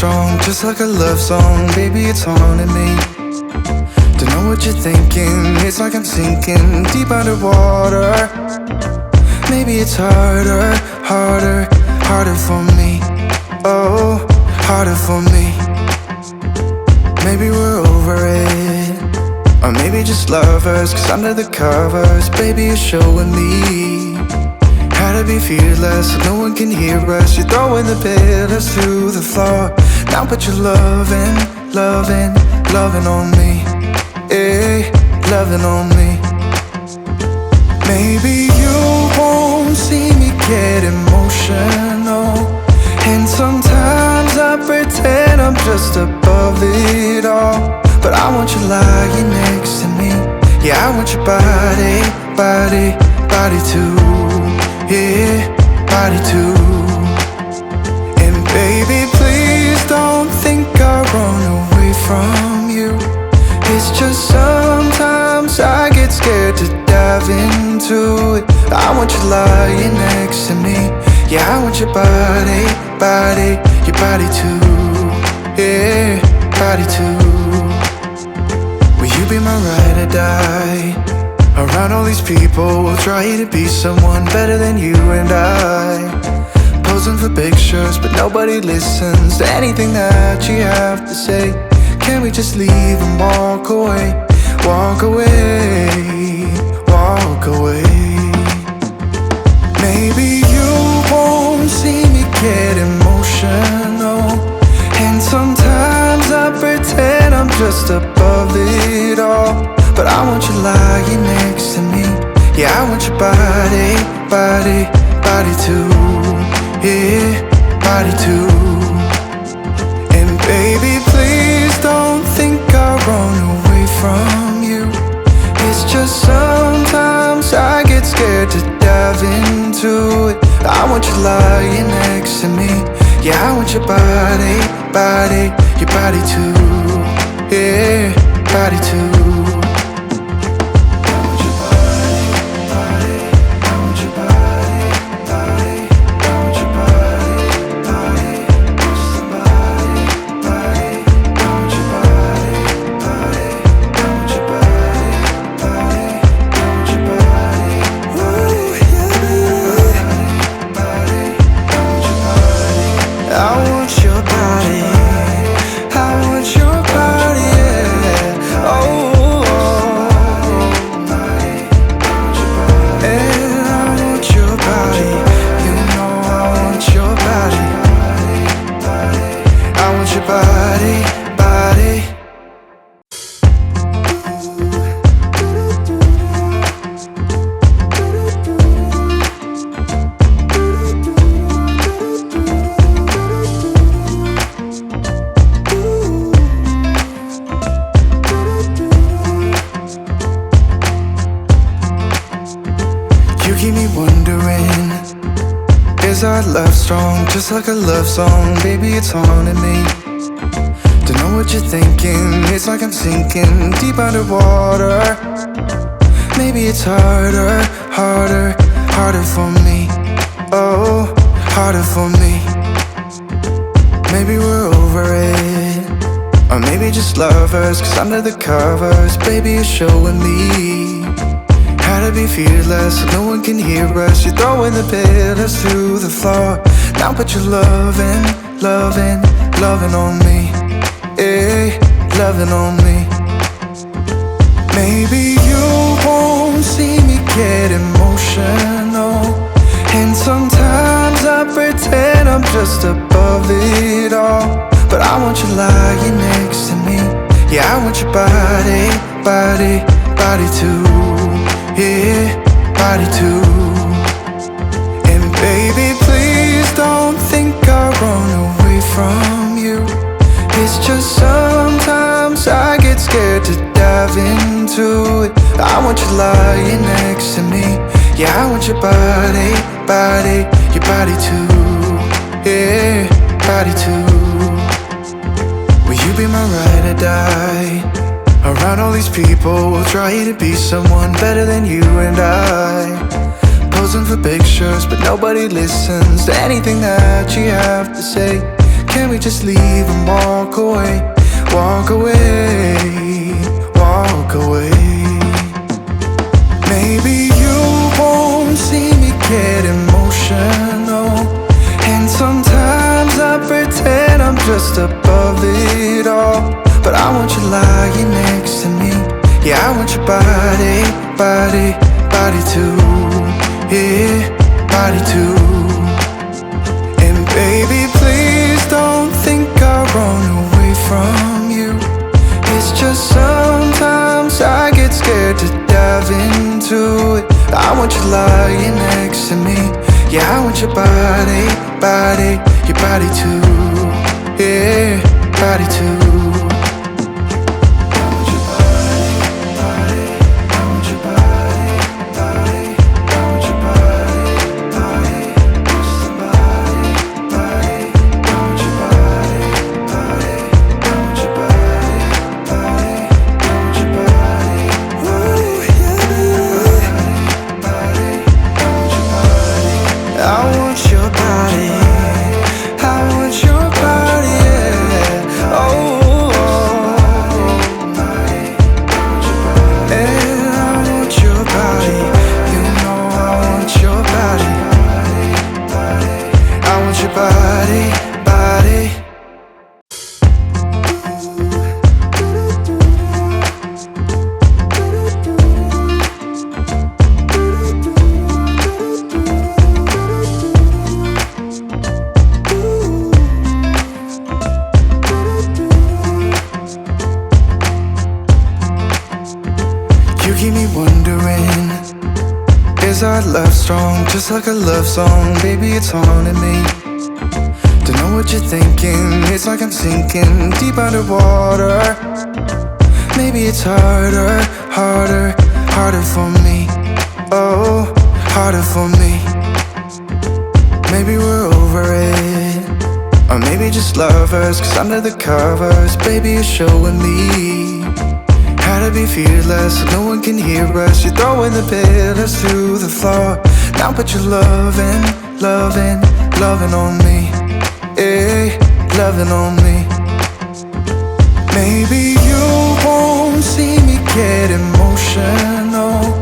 strong, just like a love song. Baby, it's haunting me. Don't know what you're thinking. It's like I'm sinking deep underwater. Maybe it's harder, harder, harder for me. Oh, harder for me. Maybe we're over it, or maybe just lovers. Cause under the covers, baby, you're showing me how to be fearless so no one can hear us. You're throwing the pillars through the floor. Now put your loving, loving, loving on me. Eh, loving on me. Maybe you won't see me get emotional, and sometimes I pretend I'm just above it all. But I want you lying next to me. Yeah, I want your body, body, body too. Yeah, body too. And baby, please don't think I run away from you. It's just sometimes I get scared to dive into it. I want you lying next to me. Yeah, I want your body, body, your body too. Yeah, body too. Will you be my ride or die? Around all these people, we'll try to be someone better than you and I. Posing for pictures, but nobody listens to anything that you have to say. Can we just leave and walk away? Walk away, walk away. Maybe you won't see me get emotional, and sometimes I pretend I'm just above it all. But I want you lying next to me. Yeah, I want your body, body, body too. Yeah, body too. And baby, please don't think I run away from you. It's just sometimes I get scared to dive into it. I want you lying next to me. Yeah, I want your body, body, your body too. Yeah, body too. Our love strong, just like a love song. Baby, it's haunting me. Don't know what you're thinking. It's like I'm sinking deep underwater. Maybe it's harder, harder, harder for me. Oh, harder for me. Maybe we're over it, or maybe just lovers. Cause under the covers, baby, you're showing me how to be fearless so no one can hear us. You're throwing the pillars through the floor. Now put your loving, loving, loving on me. Eh, loving on me. Maybe you won't see me get emotional, and sometimes I pretend I'm just above it all. But I want you lying next to me. Yeah, I want your body, body, body too. Yeah, body too. And baby, please don't think I run away from you. It's just sometimes I get scared to dive into it. I want you lying next to me. Yeah, I want your body, body, your body too. Yeah, body too. Will you be my ride or die? Around all these people, we'll try to be someone better than you and I. Posing for pictures, but nobody listens to anything that you have to say. Can't we just leave and walk away? Walk away, walk away. Maybe you won't see me get emotional, and sometimes I pretend I'm just above it all. But I want you lying next to me. Yeah, I want your body, body, body too. Yeah, body too. And baby, please don't think I run away from you. It's just sometimes I get scared to dive into it. I want you lying next to me. Yeah, I want your body, body, your body too. Yeah, body too. You keep me wondering, is our love strong? Just like a love song, baby, it's haunting me. Don't know what you're thinking, it's like I'm sinking deep underwater. Maybe it's harder, harder, harder for me. Oh, harder for me. Maybe we're over it, or maybe just lovers, 'cause under the covers, baby, you're showing me how to be fearless so no one can hear us. You're throwing the pillars through the floor. Now put your loving, loving, loving on me. Yeah, loving on me. Maybe you won't see me get emotional,